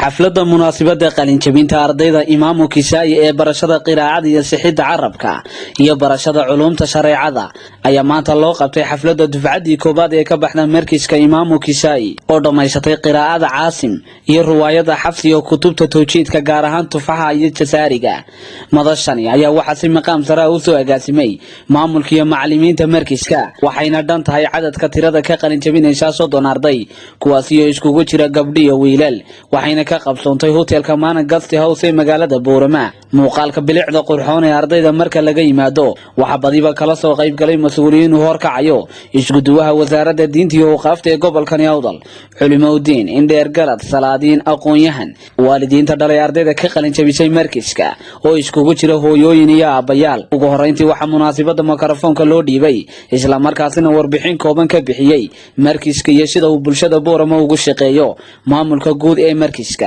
xafladda munaasabadda qalinjabinta ardayda imaamu Kisaayi ee barashada qiraa'ada iyo sixidda carabka iyo barashada culuumta shareecada ayaa maanta loo qabtay xafladda dufcadii koobaad ee ka baxda markiiska imaamu Kisaayi oo dhamaysatay qiraa'ada Caasim iyo riwaayada Xafs iyo kutubta tawjiidka gaar ahaan Tufaxa iyo Jasaariga madashani ayaa waxa si maqaam sare u soo agaasimay maamulka iyo macallimiinta markiiska waxayna dhan tahay cadadka tirada ka qalinjabinaysa 30 arday kuwaas oo iskugu jira gabdho iyo wiilal waxayna ka qabsoontay hotelka Maana Guest House ee magaalada Boorama muuqaalka bilicda qurxoon ee ardayda marka laga yimaado waxa badiba kala soo qayb galay mas'uuliyiin horkacayo isguduwaha wasaaradda diinta iyo waqafta ee gobolka Awdal Xulimowdiin Indheer Garad Salaadiin aqoon-yahan waalidiinta dhalay ardayda ka qalin jabisay markiiska oo iskugu jira hooyooyin iyo aabayaal ugu horeyntii waxa munaasabada mikrofoonka loo dhiibay isla markaasina warbixin kooban ka bixiyay markiiska iyo sida uu bulshada Boorama ugu shaqeeyo maamulka guud ee markiiska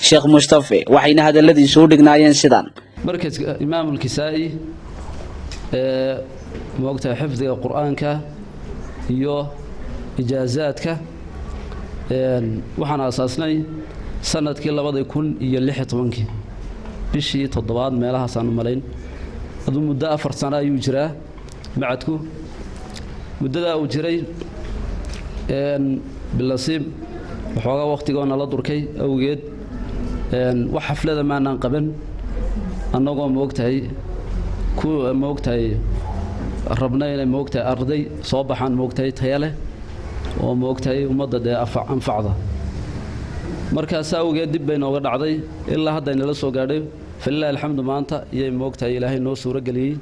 Sheikh Mustafa waxayna hadaladiisu u dhignaayeen sidan markiiska imaamul Kisaayi moogta xifdiga quraanka iyo ijaazaadka waxaan asaasnay sanadkii 2016 bishii 7 meelahaas aan malayn adu muddo 4 sano ayuu jiraa macadku muddada uu jiray bilasiib waxooga waqtigoona la durkay awgeed wax xaflada maanaan qaban annagoo moogtahay rabna inay moogtahay arday soo baxaan moogtahay tayo leh oo moogtahay ummadda anfacda markaas awgeed dib bay nooga dhacday ilaa hadda inala soo gaadhay fillaahi alxamdu maanta iyo moogtahay ilaahay noo suura galiyay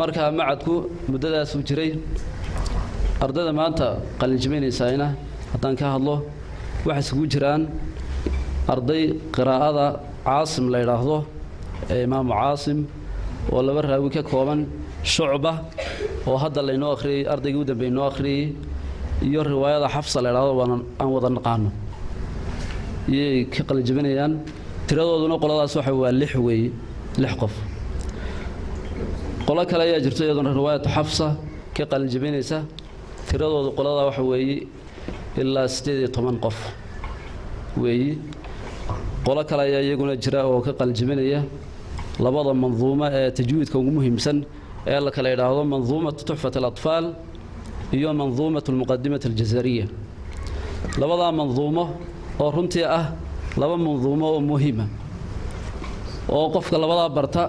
marka macadku muddadaas uu jiray ardayda maanta qalin jabinaysaayna haddaan ka hadlo waxa isugu jiraan arday qiraa'ada Caasim la yiraahdo imaam Caasim oo laba raawi ka kooban Shucba oo hadda la inoo akhriyay ardayga u dambeeyay inoo akhriyay iyo riwaayada Xafs la yiraahdo aan wada naqaano iyay ka qalin jabinayaan tiradooduna qoladaas waxa waa 6 weey 6 qof qola kale ayaa jirto iyaduna riwaayada Xafsa ka qalin jabinaysa tiradoodu qolada waxa weey ilaa 18 qof weey qola kale ayaa iyaguna jira oo ka qaljibinaya labada manzuuma ee tajwiidka ugu muhiimsan ee la kala yiraahdo manzuumatu tuhfat al-atfal iyo manzuumatu al-muqaddimah al-jazariyya labada manzuumo oo runtii ah laba manzuumo oo muhiima oo qofka labada barta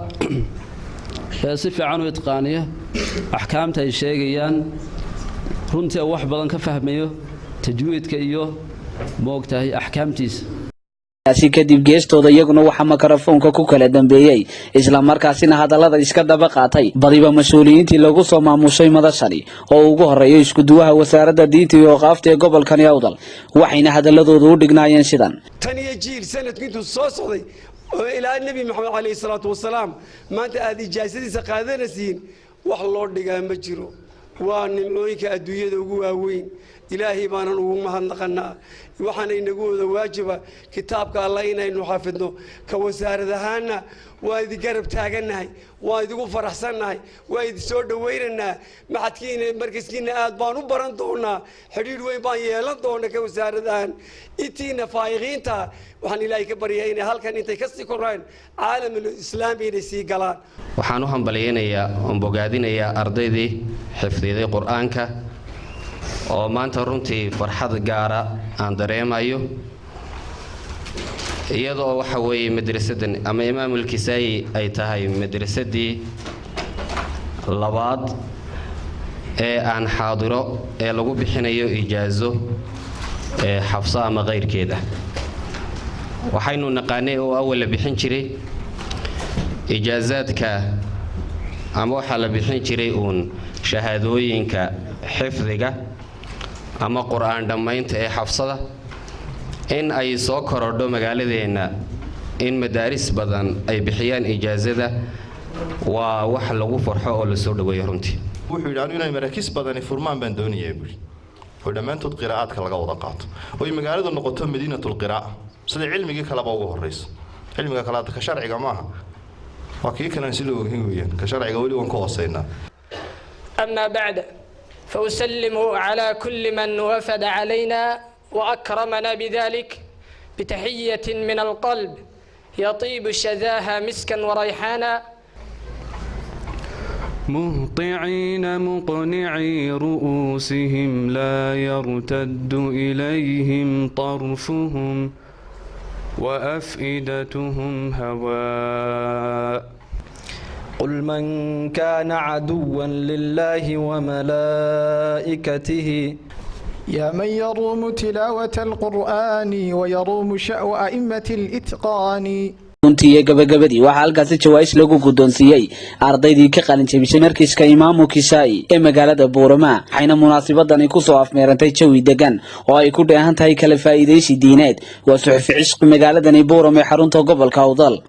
ee si fiican u itqaaniya ahkaamta ay sheegayaan runtii wax badan ka fahmayo tajwiidka iyo moogtahay ahkaamtiisa asi kadib geestooda iyaguna waxa mikrofoonka ku kala dambeeyay isla markaasina hadalada iska daba qaatay badiba mas'uuliyiintii lagu soo maamushay madashani oo ugu horeeyay iskuduwaha wasaaradda diinta iyo waqafta ee gobolka Awdal waxayna hadaladoodu u dhignaayeen sidan tan iyo jiil sanadkii intuu soo socday oo ilaa nabi maxamed kaleey salaatu wasalaam maanta aad ijaasadiisa qaadanaysiin wax loo dhigaa ma jiro waa nimcooyinka adduunyada ugu waaweyn ilaahi baanan ugu mahadnaqanaa waxaana inagu wada waajiba kitaabka Allah inaynu xafidno ka wasaaradahaana waa idin garab taaganahay waa idigu faraxsanahay waa idin soo dhaweynaa maxadkiina markiiskiina aad baan u baran doonaa xiriir weyn baan yeelan doonaa ka wasaaradahan intiina faa'iqiinta waxaan ilaahay ka baryaa inay halkan intay ka sii koraan caalamul islaami inay sii galaan waxaan u hambalyeeynaa oo bogaadinayaa ardaydii xifdiday quraanka oo maanta runtii farxad gaara aan dareemayo iyadoo waxa weeye madrasadan ama imaamul Kisaayi ay tahay madrasadii labaad ee aan xaadiro ee lagu bixinayo ijaazo ee Xafsa ama qeyrkeeda waxaynu naqaanay oo awal bixin jiray ijaazaadka ama waxa la bixin jiray shahaadooyinka xifdiga ama quraan dhamaynta ee Xafsada in ay soo korodho magaaladeena in madaaris badan ay bixiyaan ijaazada waa wax lagu farxo oo la soo dhaweeyo runtii wuxuu yiraahdo inay maraakiis badan furmaan baan doonayaa buri oo dhamaantood qiraa'aadka laga wada qaato oo magaaladu noqoto madiinatul qiraa'a sida cilmiga kala ugu horeyso cilmiga kala ka sharciga maaha waa kii kale si loo ogeeyay ka sharciga wali waan ka hooseynaa amma ba'da فأسلم على كل من وفد علينا وأكرمنا بذلك بتحية من القلب يطيب شذاها مسكا وريحانا. مهطعين مقنعي رؤوسهم لا يرتد إليهم طرفهم وأفئدتهم هواء. قل من كان عدوا لله وملائكته يا من يروم تلاوة القرآن ويروم شأو أئمة الإتقان. runtii gabagabadii waxaa halkaasi jawaais lagu guddoonsiiyey ardaydii ka qalin jabisay markiiska imaamu Kisaa'i ee magaalada Boorama waxayna munaasabadani ku soo afmeerantay jawi degan oo ay ku dheehan tahay kala faa'iideysi diineed waa suxuf cishq magaaladani Boorama xarunta gobolka Awdal.